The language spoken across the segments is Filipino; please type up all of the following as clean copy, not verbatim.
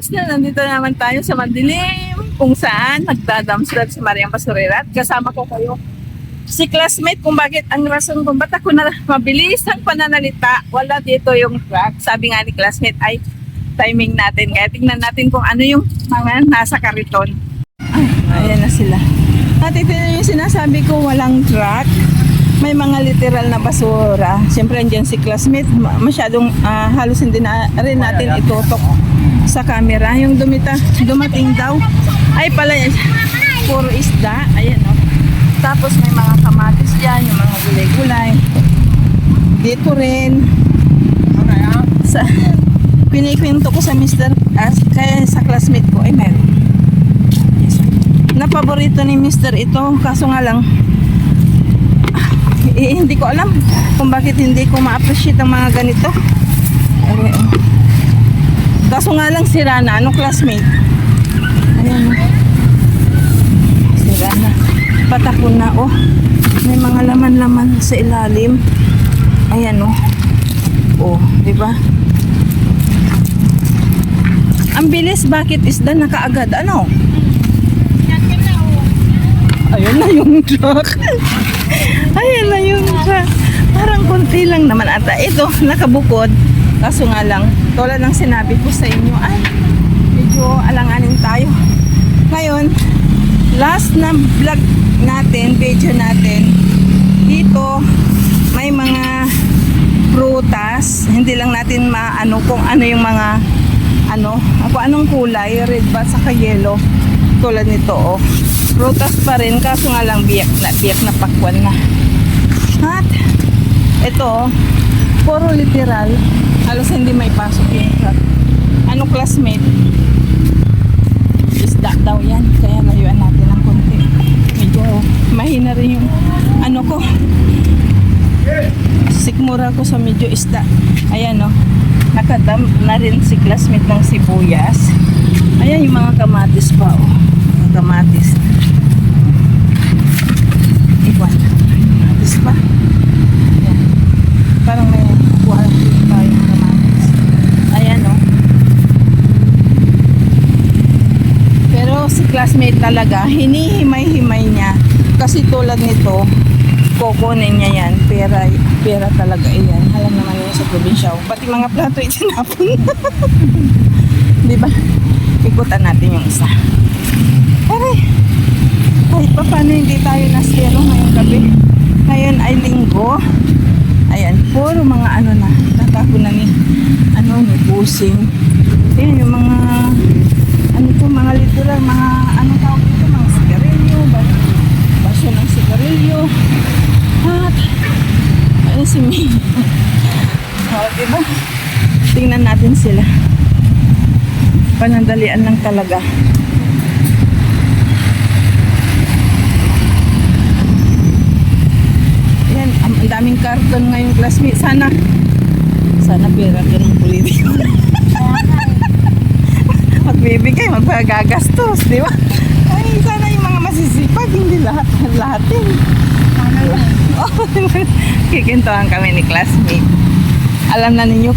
guys, nandito naman tayo sa madilim kung saan nagdadamsdad si Mariang Basurera at kasama ko kayo si classmate kung bakit ang rason kung ba't ako na mabilis ang pananalita, wala dito yung track. Sabi nga ni classmate ay timing natin, kaya tingnan natin kung ano yung mga nasa kariton. Ay, ayan na sila. At ito na yung sinasabi ko, walang track, may mga literal na basura. Siyempre andyan si classmate, masyadong halos hindi na rin natin itutok sa camera. Yung dumating daw ay pala puro isda, ayan o. Tapos may mga kamatis dyan, yung mga gulay-gulay. Dito rin. Sa, pinikwento ko sa Mr. Kaya sa classmate ko, ay meron. Napaborito ni Mr. ito, kaso nga lang, hindi ko alam kung bakit hindi ko ma-appreciate ang mga ganito. Kaso nga lang, sira na. Anong classmate? Ayan o. Sira na. Patapon na oh. May mga laman-laman sa ilalim. Ayan oh. Oh, di ba? Ang bilis, bakit isda na kaagad? Ano? Ayun na yung truck. Ayan na yung truck. Parang konti lang naman ata. Ito, nakabukod. Kaso nga lang, tulad ng sinabi ko sa inyo, ay, medyo alanganin tayo. Ngayon, last na vlog natin, video natin, dito may mga prutas, hindi lang natin maano kung ano yung mga kung anong kulay, red ba saka yellow, tulad nito oh. Prutas pa rin, kaso nga lang biyak na pakwan na. At ito oh, puro literal, halos hindi may pasok yung truck. Ano classmate? Isda daw yan, kaya layuan natin ng konti. Medyo mahina rin yung ano ko, sikmura ko sa medyo isda. Ayan o, nakadam na rin si classmate ng sibuyas. Ayan yung mga kamatis pa o, mga kamatis. Iwan, kamatis pa. Ayan. Parang may kuha tayong kamatis. Ayan o. Pero si classmate talaga, hinihimay-himay niya. Kasi tulad nito, kukunin niya yan. Pera talaga yan. Alam naman yun sa probinsya. Pati mga plato itinapon. Diba? Ikutan natin yung isa. Pare, kahit pa paano hindi tayo nasero ngayong gabi. Ngayon ay linggo. Ayan, puro mga ano na. Tatapon na ni busing. Ayan yung mga mga literal, mga tawag ito, mga sigarilyo, baso ng sigarilyo. At ayun si May. Diba? Tingnan natin sila. Panandalian lang talaga. Ayan, ang daming karton ngayong classmate. Sana pera ka ng politiko. Magbibigay, magpagagastos, di ba? Ay, sana yung mga masisipag, hindi lahat-lahatin. Kikintuhan kami ni classmate. Alam na ninyo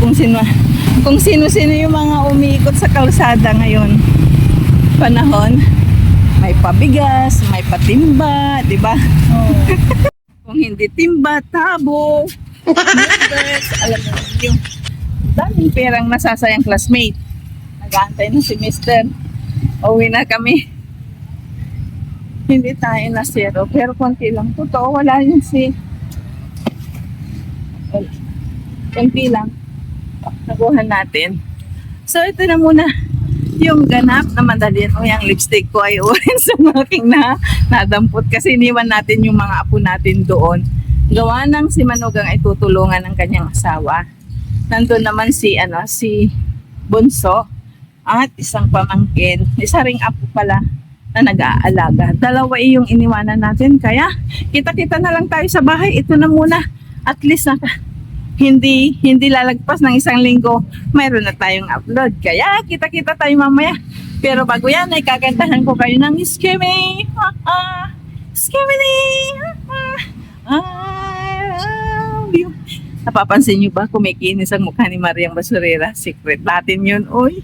kung sino-sino yung mga umiikot sa kalsada ngayon. Panahon, may pabigas, may patimba, di ba? Oh. Kung hindi timba, tabo, members, alam na ninyo. Daming perang nasasayang classmate. Nag-aantay na si Mr. Uwi na kami. Hindi tayo na zero, pero konti lang. Totoo, wala yun konti lang. Nakuha natin. So, ito na muna yung ganap na madalin. O, yung lipstick ko ay orange sa aking nadampot. Kasi iniwan natin yung mga apo natin doon. Gawa ng si Manugang ay tutulungan ng kanyang asawa. Nandun naman si Bunso. At isang pamangkin, isa ring apo pala na nag-aalaga. Dalawa yung iniwanan natin. Kaya kita-kita na lang tayo sa bahay. Ito na muna. At least hindi lalagpas ng isang linggo, mayroon na tayong upload. Kaya kita-kita tayo mamaya. Pero bago yan, ay kakantahan ko kayo ng Skimmy. Skimmy. I love you. Napapansin nyo ba kumikinis ang mukha ni Mariang Basurera? Secret natin yun, oy.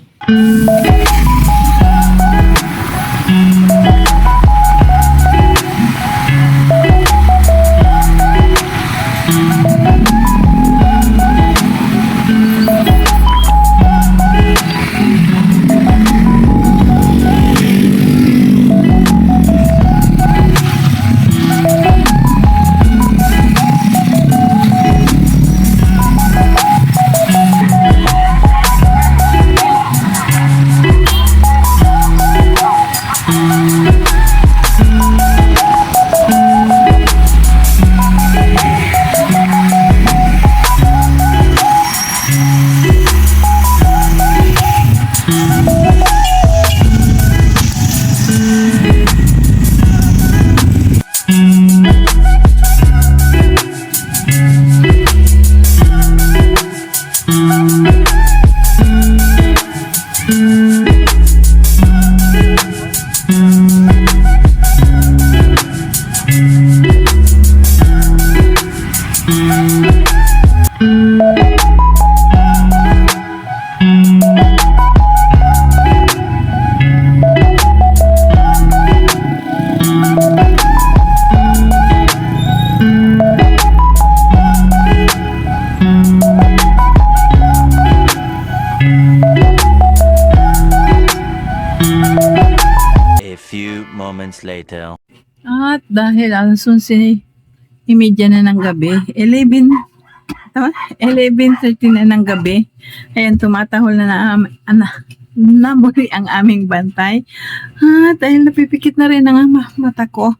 A few moments later. At dahil alas 11:30 na ng gabi, 11:30 na ng gabi, ayan, tumatahol na muli ang aming bantay. Dahil napipikit na rin ang mata ko,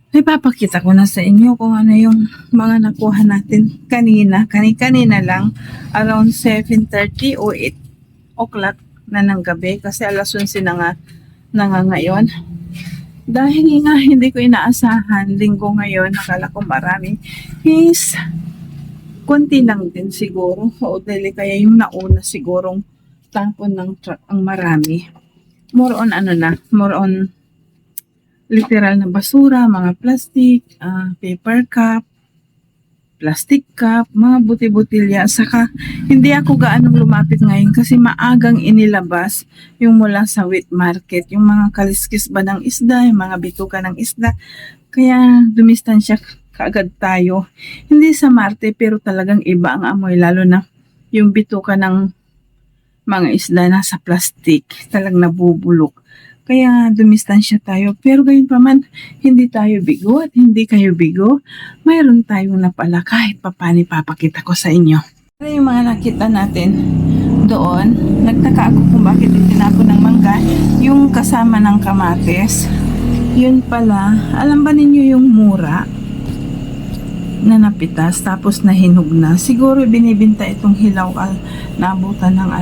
ipapakita ko na sa inyo kung ano yung mga nakuha natin kanina lang, around 7:30 o 8 o'clock na ng gabi, kasi alas 11 na nga ngayon. Dahil nga hindi ko inaasahan, linggo ngayon, nakala ko marami, is konti lang din siguro, o dahil kaya yung nauna sigurong tapon ng truck ang marami. More on literal na basura, mga plastic, paper cup, plastic cup, mga buti-butilya. Saka hindi ako gaanong lumapit ngayon kasi maagang inilabas yung mula sa wet market, yung mga kaliskis ba ng isda, yung mga bituka ng isda. Kaya dumistansya kaagad tayo. Hindi sa Marte, pero talagang iba ang amoy, lalo na yung bituka ng mga isda nasa plastic, talagang nabubulok. Kaya dumistansya tayo. Pero gayon pa man, hindi tayo bigo at hindi kayo bigo. Mayroon tayong napala kahit papani papakita ko sa inyo. Pero yung mga nakita natin doon, nagtaka ako kung bakit itinapon ng mangga, yung kasama ng kamates. Yun pala, alam ba ninyo yung mura na napitas tapos nahinog na? Siguro binibinta itong hilaw, naabutan ng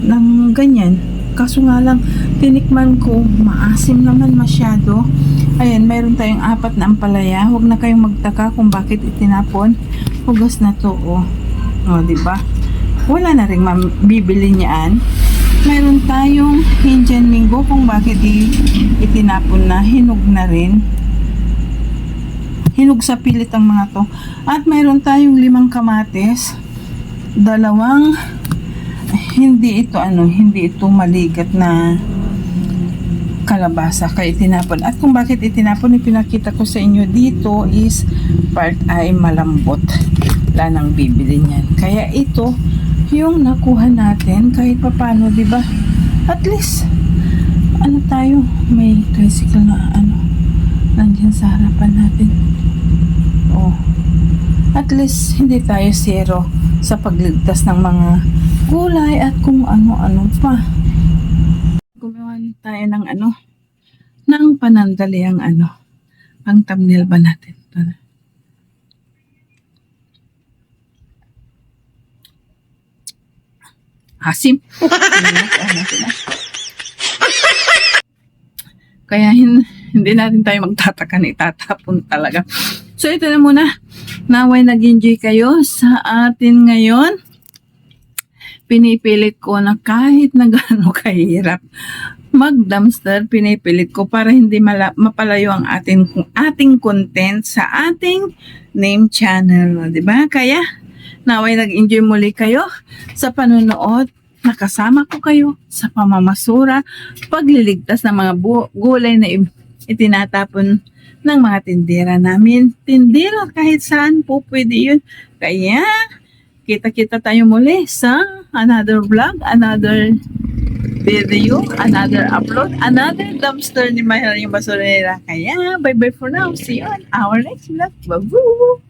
ng ganyan. Kaso nga lang, tinikman ko, maasim naman masyado. Ayan, mayroon tayong 4 na ampalaya. Huwag na kayong magtaka kung bakit itinapon. Hugas na to, oh. O, diba? Wala na rin bibili niyaan. Mayroon tayong Indian Mingo kung bakit itinapon na. Hinog na rin. Hinog sa pilit ang mga to. At mayroon tayong 5 kamates. 2 hindi ito maligat na kalabasa, kaya itinapon. At kung bakit itinapon, ipinakita ko sa inyo dito is part ay malambot, wala nang bibili niyan. Kaya ito yung nakuha natin kahit papano, di ba? At least tayo, may tricycle na nandiyan sa harapan natin. At least hindi tayo zero sa pagligtas ng mga gulay at kung ano-ano pa. Gumawa tayo ng panandaliang ang thumbnail ba natin. Hasim. Kaya hindi natin tayo magtataka na itatapon talaga. So ito na muna. Naway nag-enjoy kayo sa atin ngayon. Pinipilit ko na kahit na gaano kahirap, mag-dumpster, pinipilit ko para hindi mapalayo ang ating content sa ating name channel, 'di ba? Kaya naway nag-enjoy muli kayo sa panonood. Nakasama ko kayo sa pamamasura, pagliligtas ng mga gulay na itinatapon ng mga tindera namin. Tindera kahit saan po pwede yun. Kaya kita-kita tayo muli sa another vlog, another video, another upload, another dumpster ni Mahal yung basurera. Kaya bye-bye for now. See you on our next vlog. Bye-bye!